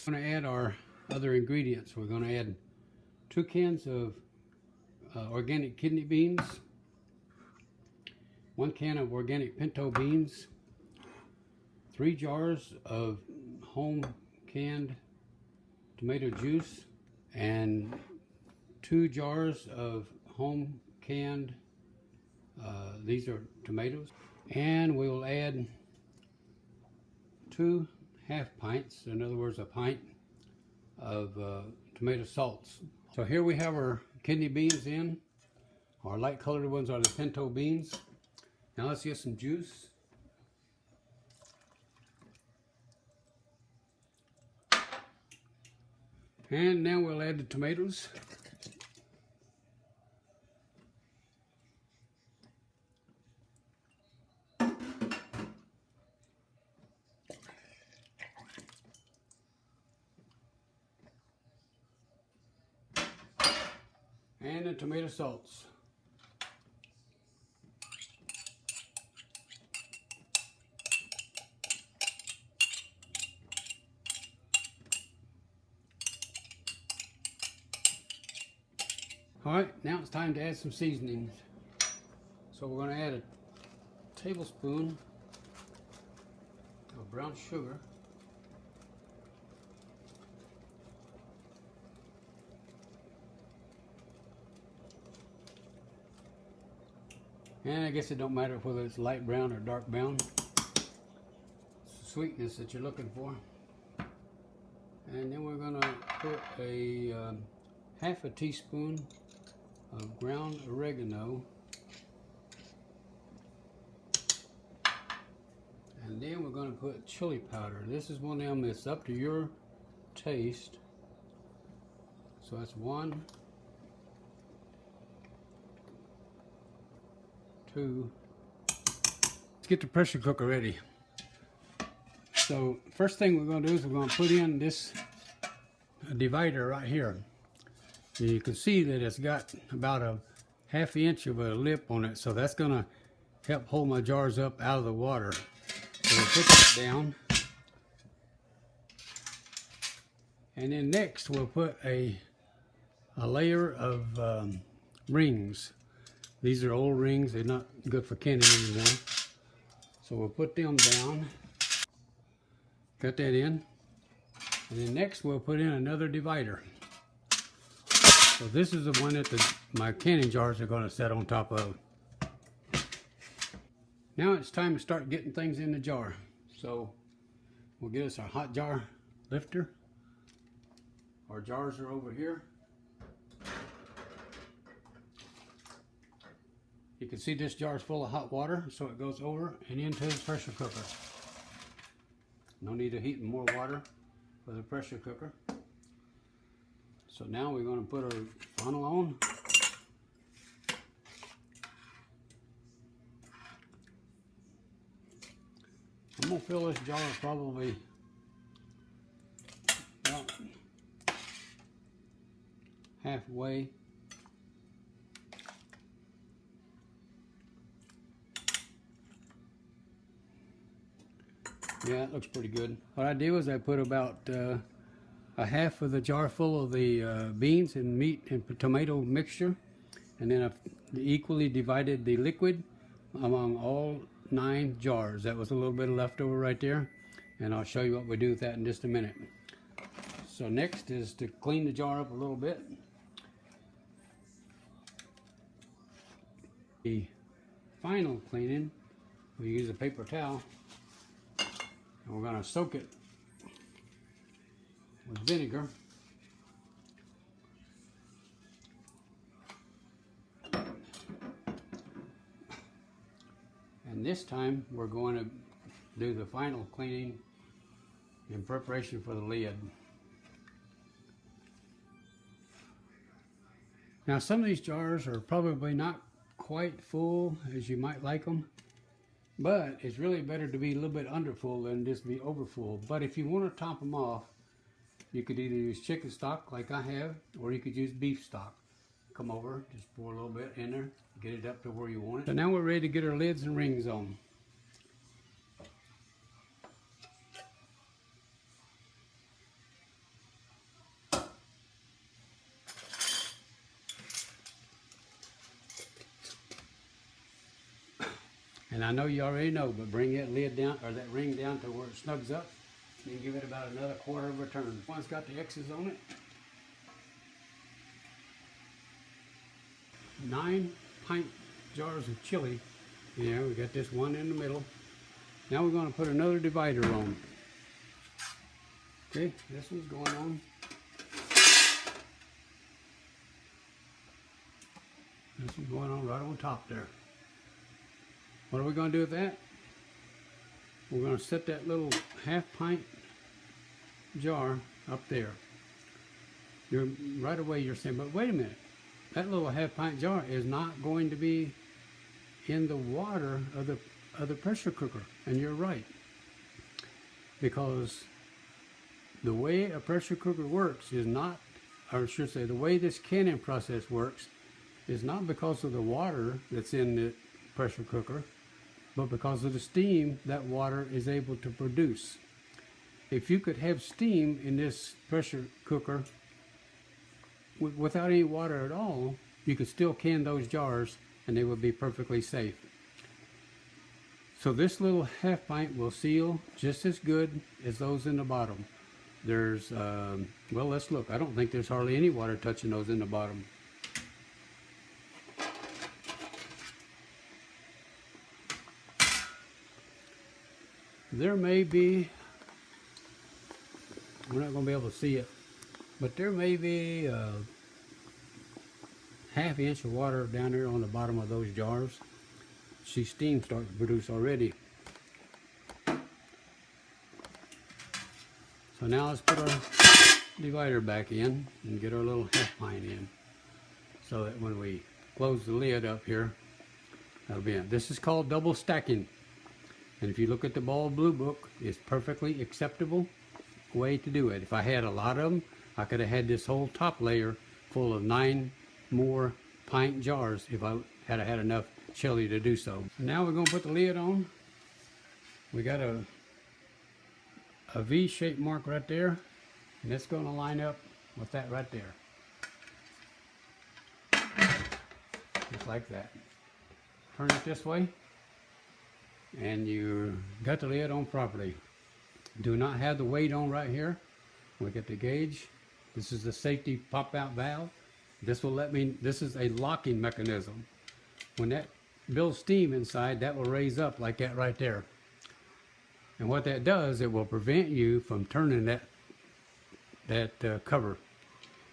We're going to add our other ingredients. We're going to add 2 cans of organic kidney beans, 1 can of organic pinto beans, 3 jars of home canned tomato juice, and 2 jars of home canned, these are tomatoes, and we will add 2 half pints, in other words a pint, of tomato salts. So here we have our kidney beans in. Our light colored ones are the pinto beans. Now let's get some juice. And now we'll add the tomatoes. And the tomato salts. Alright, now it's time to add some seasonings. So we're going to add a tablespoon of brown sugar, and I guess it don't matter whether it's light brown or dark brown. It's the sweetness that you're looking for. And then we're going to put a half a teaspoon of ground oregano, and then we're going to put chili powder. This is one of them that's up to your taste. So that's 1, 2. Let's get the pressure cooker ready. So first thing we're going to do is we're going to put in this divider right here. You can see that it's got about a ½ inch of a lip on it, so that's going to help hold my jars up out of the water. So we'll put that down. And then next we'll put a layer of rings. These are old rings, they're not good for canning anymore. So we'll put them down. Cut that in. And then next we'll put in another divider. So this is the one that my canning jars are going to set on top of. Now it's time to start getting things in the jar. So we'll get us our hot jar lifter. Our jars are over here. You can see this jar is full of hot water, so it goes over and into the pressure cooker. No need to heat more water for the pressure cooker. So now we're going to put our funnel on. I'm going to fill this jar probably about halfway. Yeah, it looks pretty good. What I do is I put about a half of the jar full of the beans and meat and tomato mixture, and then I've equally divided the liquid among all 9 jars. That was a little bit of leftover right there, and I'll show you what we do with that in just a minute. So next is to clean the jar up a little bit. The final cleaning, we use a paper towel, and we're going to soak it with vinegar. And this time we're going to do the final cleaning in preparation for the lid. Now some of these jars are probably not quite full as you might like them, but it's really better to be a little bit under full than just be over full. But if you want to top them off, you could either use chicken stock like I have, or you could use beef stock. Come over, just pour a little bit in there, get it up to where you want it. So now we're ready to get our lids and rings on. And I know you already know, but bring that lid down, or that ring down to where it snugs up, and give it about another quarter of a turn. One's got the X's on it. 9 pint jars of chili. Yeah, we got this one in the middle. Now we're going to put another divider on. Okay, this one's going on. This one's going on right on top there. What are we going to do with that? We're going to set that little half pint jar up there. Right away you're saying, but wait a minute. That little half pint jar is not going to be in the water of the pressure cooker. And you're right. Because the way a pressure cooker works is not, or I should say, the way this canning process works is not because of the water that's in the pressure cooker, but because of the steam that water is able to produce. If you could have steam in this pressure cooker without any water at all, you could still can those jars and they would be perfectly safe. So this little half pint will seal just as good as those in the bottom. There's, well, let's look. I don't think there's hardly any water touching those in the bottom. There may be, we're not going to be able to see it, but there may be a ½ inch of water down there on the bottom of those jars. See steam starting to produce already. So now let's put our divider back in and get our little half pint in, so that when we close the lid up here, that'll be in. This is called double stacking. And if you look at the Ball Blue Book, it's perfectly acceptable way to do it. If I had a lot of them, I could have had this whole top layer full of 9 more pint jars if I had had enough chili to do so. Now we're going to put the lid on. We got a V-shaped mark right there, and it's going to line up with that right there. Just like that. Turn it this way, and you got the lid on properly. Do not have the weight on right here. We get the gauge. This is the safety pop-out valve. This will let me, this is a locking mechanism. When that builds steam inside, that will raise up like that right there. And what that does, it will prevent you from turning that cover.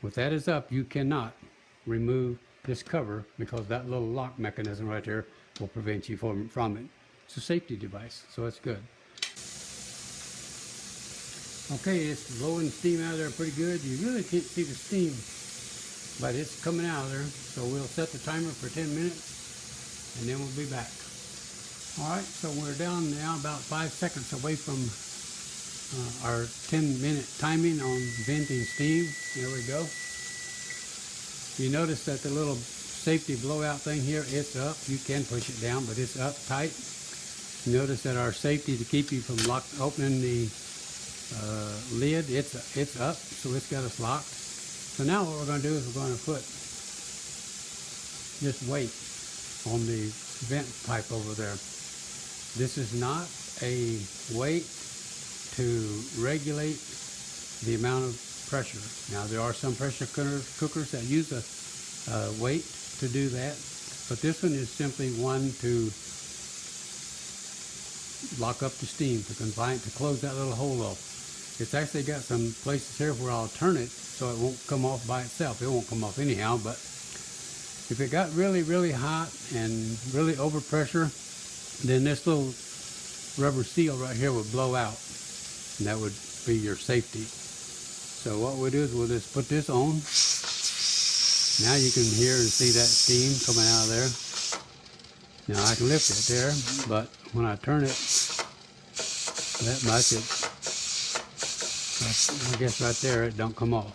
With that is up, you cannot remove this cover because that little lock mechanism right there will prevent you from it. It's a safety device, so it's good. Okay, it's blowing steam out of there pretty good. You really can't see the steam, but it's coming out of there. So we'll set the timer for 10 minutes, and then we'll be back. All right, so we're down now about 5 seconds away from our 10-minute timing on venting steam. There we go. You notice that the little safety blowout thing here, it's up. You can push it down, but it's up tight. Notice that our safety to keep you from opening the lid, it's up, so it's got us locked. So now what we're going to do is we're going to put this weight on the vent pipe over there. This is not a weight to regulate the amount of pressure. Now there are some pressure cookers that use a weight to do that, but this one is simply one to lock up the steam, to confine, to close that little hole off. It's actually got some places here where I'll turn it so it won't come off by itself. It won't come off anyhow, but if it got really, really hot and really over pressure, then this little rubber seal right here would blow out, and that would be your safety. So what we'll do is we'll just put this on. Now you can hear and see that steam coming out of there. Now I can lift it there, but when I turn it that much, I guess right there it don't come off.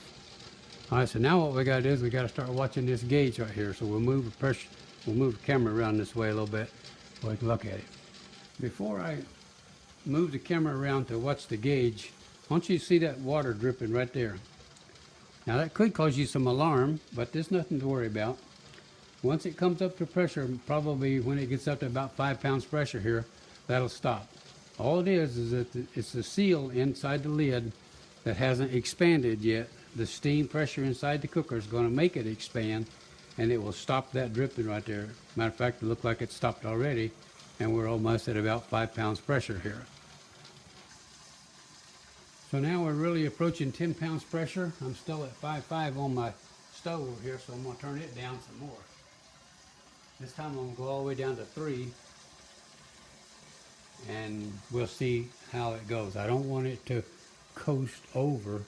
All right, so now what we got to do is we got to start watching this gauge right here. So we'll move the camera around this way a little bit so we can look at it. Before I move the camera around to watch the gauge, I want you to see that water dripping right there. Now that could cause you some alarm, but there's nothing to worry about. Once it comes up to pressure, probably when it gets up to about 5 pounds pressure here, that'll stop. All it is that it's the seal inside the lid that hasn't expanded yet. The steam pressure inside the cooker is going to make it expand, and it will stop that dripping right there. Matter of fact, it looked like it stopped already, and we're almost at about 5 pounds pressure here. So now we're really approaching 10 pounds pressure. I'm still at 5.5 on my stove over here, so I'm going to turn it down some more. This time I'm going to go all the way down to 3, and we'll see how it goes. I don't want it to coast over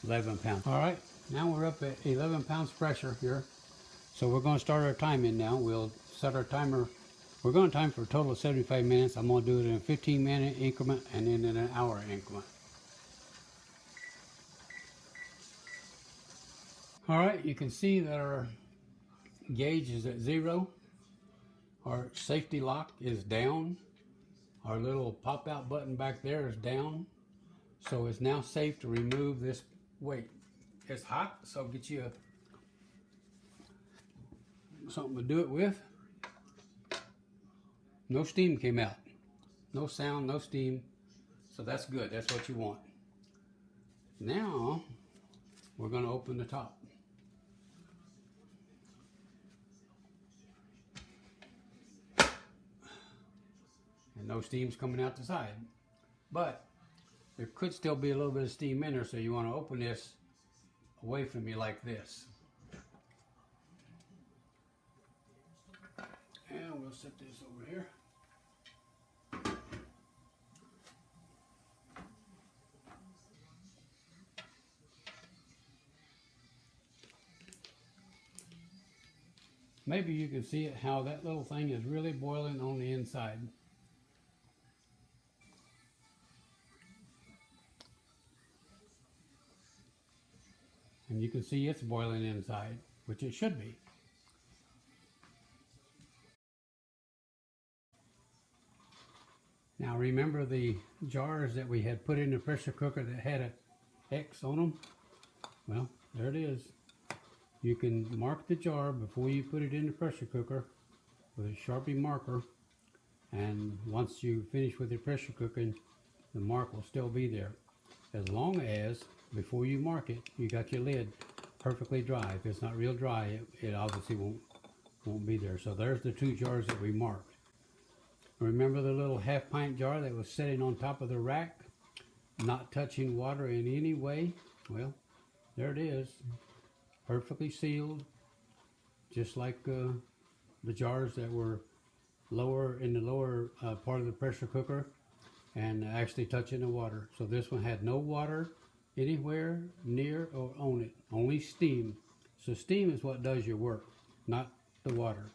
11 pounds. All right, now we're up at 11 pounds pressure here. So we're going to start our timing now. We'll set our timer. We're going to time for a total of 75 minutes. I'm going to do it in a 15-minute increment and then in an hour increment. All right, you can see that our gauge is at 0. Our safety lock is down. Our little pop-out button back there is down. So it's now safe to remove this weight. It's hot, so get you something to do it with. No steam came out. No sound, no steam. So that's good. That's what you want. Now, we're going to open the top. And no steam's coming out the side. But there could still be a little bit of steam in there, so you want to open this away from you like this. And we'll set this over here. Maybe you can see it how that little thing is really boiling on the inside. And you can see it's boiling inside, which it should be. Now remember the jars that we had put in the pressure cooker that had an X on them? Well, there it is. You can mark the jar before you put it in the pressure cooker with a Sharpie marker, and once you finish with your pressure cooking, the mark will still be there. As long as, before you mark it, you got your lid perfectly dry. If it's not real dry, it obviously won't be there. So there's the 2 jars that we marked. Remember the little half-pint jar that was sitting on top of the rack, not touching water in any way? Well, there it is. Perfectly sealed, just like the jars that were lower in the lower part of the pressure cooker and actually touching the water. So this one had no water anywhere near or on it, only steam. So steam is what does your work, not the water.